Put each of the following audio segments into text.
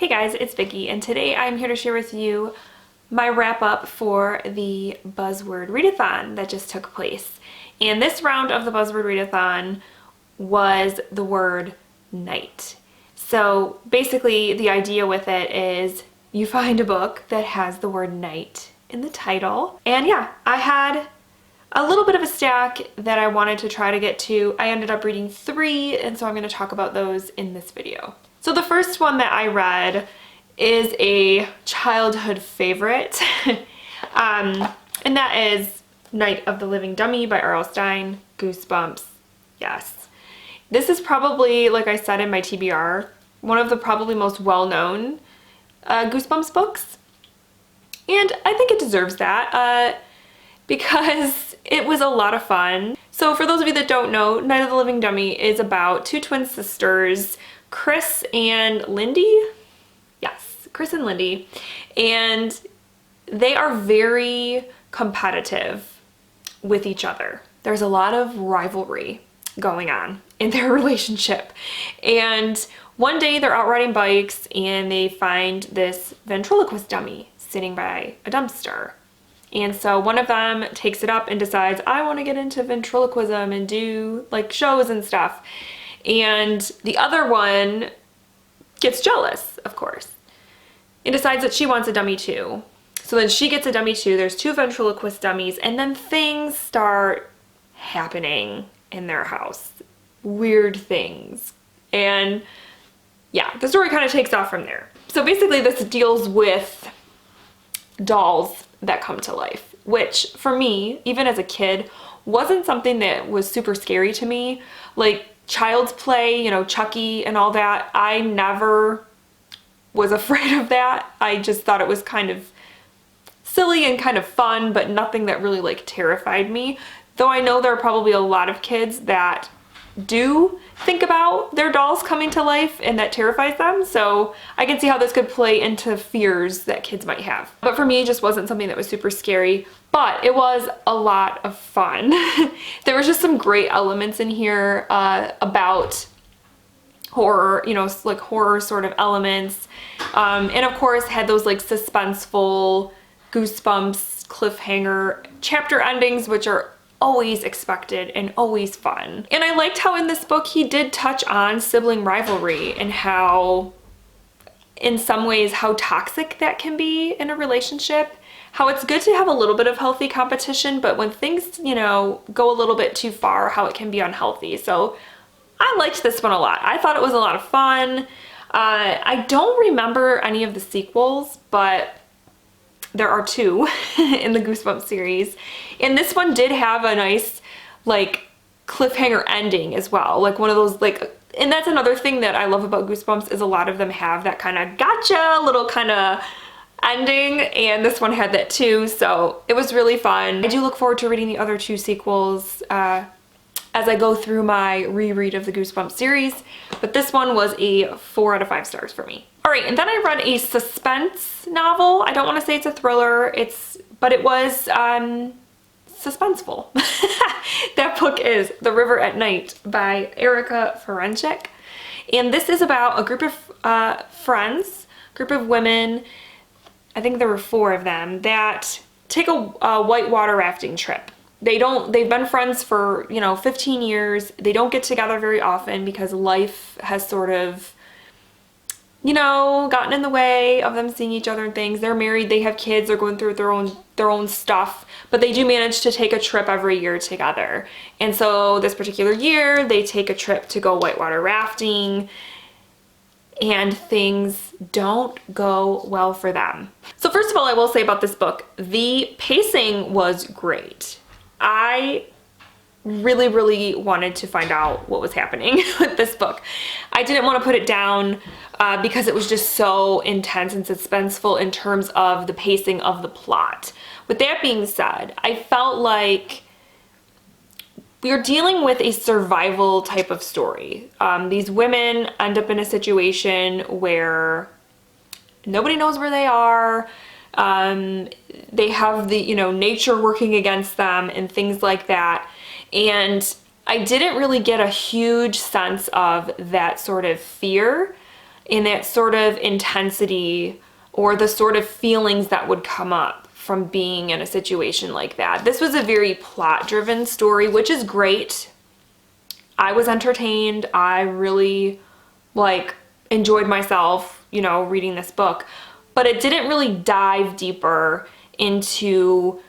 Hey guys, it's Vicky, and today I'm here to share with you my wrap up for the Buzzword Readathon that just took place. And this round of the Buzzword Readathon was the word night. So basically the idea with it is you find a book that has the word night in the title. And yeah, I had a little bit of a stack that I wanted to try to get to. I ended up reading 3, and so I'm going to talk about those in this video. So the first one that I read is a childhood favorite, and that is Night of the Living Dummy by R.L. Stine. Goosebumps, yes. This is probably, like I said in my TBR, one of the probably most well-known Goosebumps books, and I think it deserves that because it was a lot of fun. So for those of you that don't know, Night of the Living Dummy is about 2 twin sisters, Chris and Lindy. Yes, Chris and Lindy. And they are very competitive with each other. There's a lot of rivalry going on in their relationship. And one day they're out riding bikes and they find this ventriloquist dummy sitting by a dumpster. And so one of them takes it up and decides, I want to get into ventriloquism and do like shows and stuff. And the other one gets jealous, of course, and decides that she wants a dummy too. So then she gets a dummy too. There's 2 ventriloquist dummies, and then things start happening in their house. Weird things. And yeah, the story kind of takes off from there. So basically this deals with dolls that come to life, which for me, even as a kid, wasn't something that was super scary to me. Like Child's Play, you know, Chucky and all that, I never was afraid of that. I just thought it was kind of silly and kind of fun, but nothing that really like terrified me. Though I know there are probably a lot of kids that do think about their dolls coming to life and that terrifies them, so I can see how this could play into fears that kids might have. But for me, it just wasn't something that was super scary, but it was a lot of fun. There was just some great elements in here about horror, you know, like horror sort of elements, and of course had those like suspenseful Goosebumps cliffhanger chapter endings, which are always expected and always fun. And I liked how in this book he did touch on sibling rivalry and how, in some ways, how toxic that can be in a relationship. How it's good to have a little bit of healthy competition, but when things, you know, go a little bit too far, how it can be unhealthy. So I liked this one a lot. I thought it was a lot of fun. I don't remember any of the sequels, but there are 2 in the Goosebumps series. And this one did have a nice like cliffhanger ending as well. Like one of those like, and that's another thing that I love about Goosebumps is a lot of them have that kind of gotcha little kind of ending, and this one had that too, so it was really fun. I do look forward to reading the other 2 sequels as I go through my reread of the Goosebumps series, but this one was a 4 out of 5 stars for me. All right, and then I read a suspense novel. I don't want to say it's a thriller, but it was suspenseful. That book is The River at Night by Erica Ferencik, and this is about a group of friends, group of women, I think there were 4 of them, that take a whitewater rafting trip. They've been friends for, you know, 15 years. They don't get together very often because life has sort of, you know, gotten in the way of them seeing each other and things. They're married, they have kids, they're going through their own stuff, but they do manage to take a trip every year together. And so this particular year, they take a trip to go whitewater rafting, and things don't go well for them. So first of all, I will say about this book, the pacing was great. I really, really wanted to find out what was happening with this book. I didn't want to put it down because it was just so intense and suspenseful in terms of the pacing of the plot. With that being said, I felt like we are dealing with a survival type of story. These women end up in a situation where nobody knows where they are. They have the, you know, nature working against them and things like that. And I didn't really get a huge sense of that sort of fear and that sort of intensity or the sort of feelings that would come up from being in a situation like that. This was a very plot-driven story, which is great. I was entertained. I really enjoyed myself, reading this book, but it didn't really dive deeper into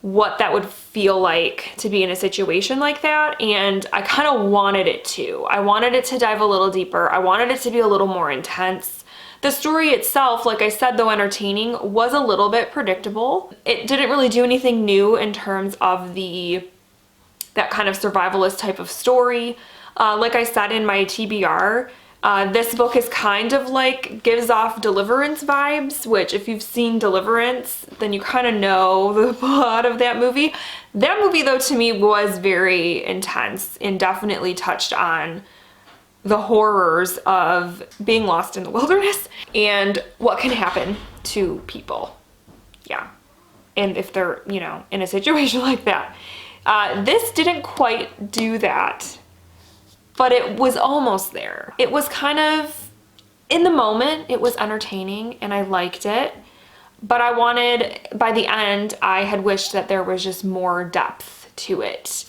what that would feel like to be in a situation like that. And I kind of wanted it to. I wanted it to dive a little deeper. I wanted it to be a little more intense. The story itself, like I said, though entertaining, was a little bit predictable. It didn't really do anything new in terms of that kind of survivalist type of story. Like I said in my TBR, this book is kind of gives off Deliverance vibes, which if you've seen Deliverance, then you kind of know the plot of that movie. That movie, though, to me was very intense and definitely touched on the horrors of being lost in the wilderness and what can happen to people. Yeah. And if they're, in a situation like that. This didn't quite do that, but it was almost there. It was kind of, in the moment, it was entertaining and I liked it, but by the end, I had wished that there was just more depth to it.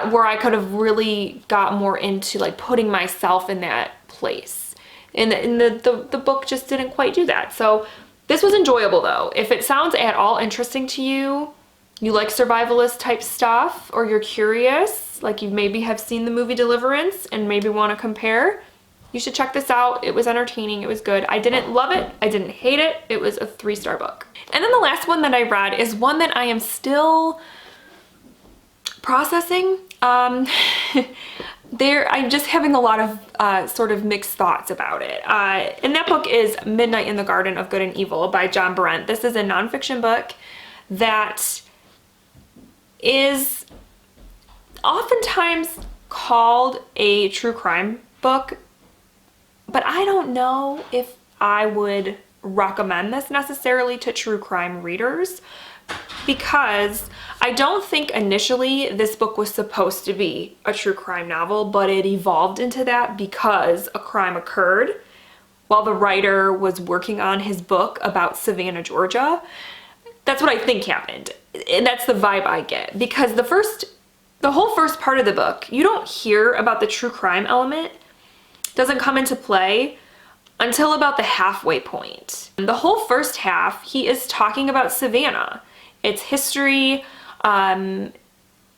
Where I could have really got more into putting myself in that place. And the book just didn't quite do that. So this was enjoyable though. If it sounds at all interesting to you, you like survivalist type stuff, or you're curious, you maybe have seen the movie Deliverance and maybe want to compare, you should check this out. It was entertaining. It was good. I didn't love it. I didn't hate it. It was a 3-star book. And then the last one that I read is one that I am still processing. I'm just having a lot of sort of mixed thoughts about it. And that book is Midnight in the Garden of Good and Evil by John Berendt. This is a nonfiction book that is oftentimes called a true crime book, but I don't know if I would recommend this necessarily to true crime readers, because I don't think initially this book was supposed to be a true crime novel, but it evolved into that because a crime occurred while the writer was working on his book about Savannah, Georgia. That's what I think happened. And that's the vibe I get, because the whole first part of the book, you don't hear about the true crime element. It doesn't come into play until about the halfway point. The whole first half, he is talking about Savannah, its history, and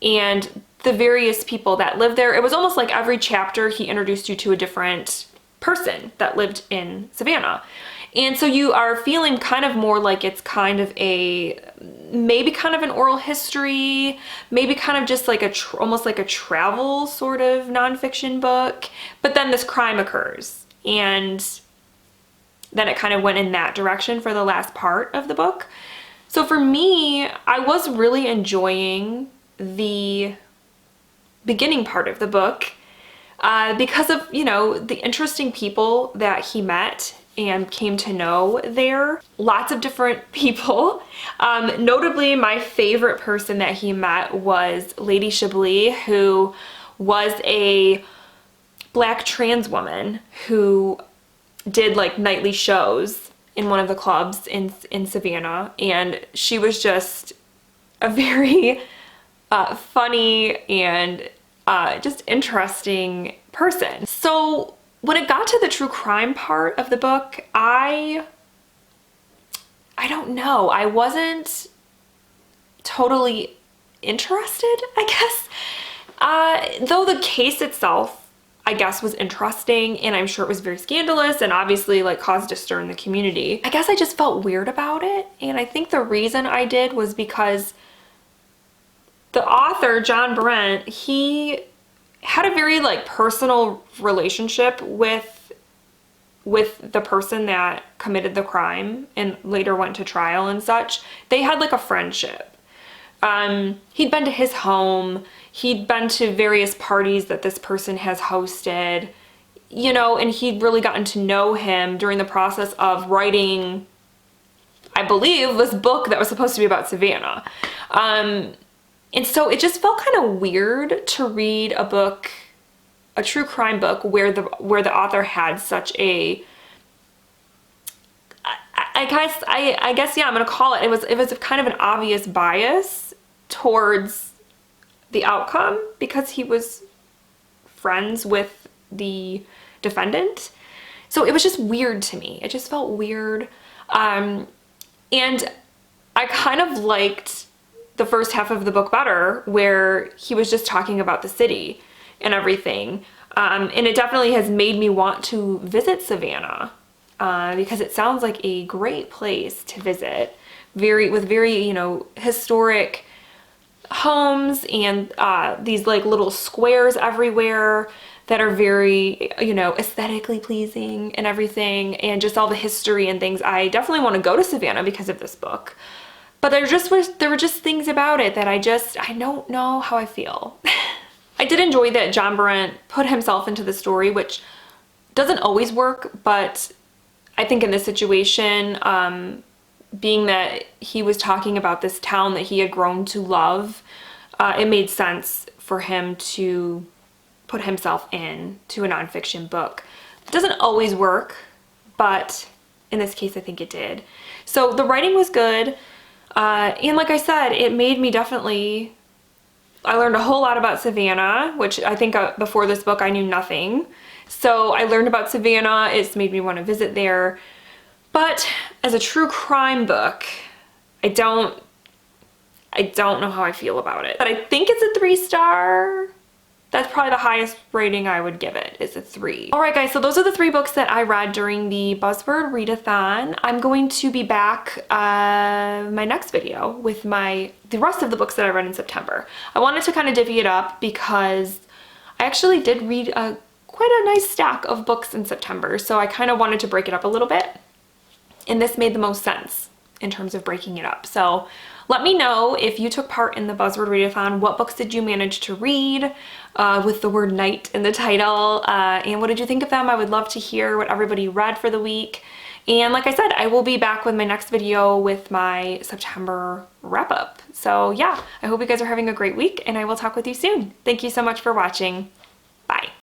the various people that live there. It was almost like every chapter he introduced you to a different person that lived in Savannah. And so you are feeling kind of more like it's kind of maybe kind of an oral history, maybe kind of just almost like a travel sort of nonfiction book. But then this crime occurs, and then it kind of went in that direction for the last part of the book. So for me, I was really enjoying the beginning part of the book because of, the interesting people that he met and came to know there. Lots of different people. Notably, my favorite person that he met was Lady Chablis, who was a Black trans woman who did nightly shows in one of the clubs in Savannah, and she was just a very funny and just interesting person. So when it got to the true crime part of the book, I don't know. I wasn't totally interested, I guess. Though the case itself, I guess, was interesting, and I'm sure it was very scandalous and obviously caused a stir in the community. I guess I just felt weird about it, and I think the reason I did was because the author, John Berendt, he had a very personal relationship with the person that committed the crime and later went to trial and such. They had a friendship. He'd been to his home, he'd been to various parties that this person has hosted, and he'd really gotten to know him during the process of writing, I believe, this book that was supposed to be about Savannah. And so it just felt kind of weird to read a book a true crime book where the author had such a, I guess, yeah, I'm gonna call it, it was kind of an obvious bias towards the outcome because he was friends with the defendant. So it was just weird to me. It just felt weird. And I kind of liked the first half of the book better, where he was just talking about the city and everything. And it definitely has made me want to visit Savannah, because it sounds like a great place to visit, with very, you know, historic homes and these like little squares everywhere that are very, you know, aesthetically pleasing and everything, and just all the history and things. I definitely want to go to Savannah because of this book. But there were just things about it that I don't know how I feel. I did enjoy that John Brent put himself into the story, which doesn't always work, but I think in this situation, being that he was talking about this town that he had grown to love, it made sense for him to put himself into a nonfiction book. It doesn't always work, but in this case, I think it did. So the writing was good. And like I said, it made me I learned a whole lot about Savannah, which I think before this book I knew nothing. So I learned about Savannah. It's made me want to visit there. But as a true crime book, I don't know how I feel about it. But I think it's a 3-star. That's probably the highest rating I would give it, is a 3. All right, guys, so those are the 3 books that I read during the Buzzword Readathon. I'm going to be back my next video with the rest of the books that I read in September. I wanted to kind of divvy it up because I actually did read quite a nice stack of books in September, so I kind of wanted to break it up a little bit. And this made the most sense in terms of breaking it up. So let me know if you took part in the Buzzword Readathon. What books did you manage to read with the word night in the title? And what did you think of them? I would love to hear what everybody read for the week. And like I said, I will be back with my next video with my September wrap up. So yeah, I hope you guys are having a great week, and I will talk with you soon. Thank you so much for watching. Bye.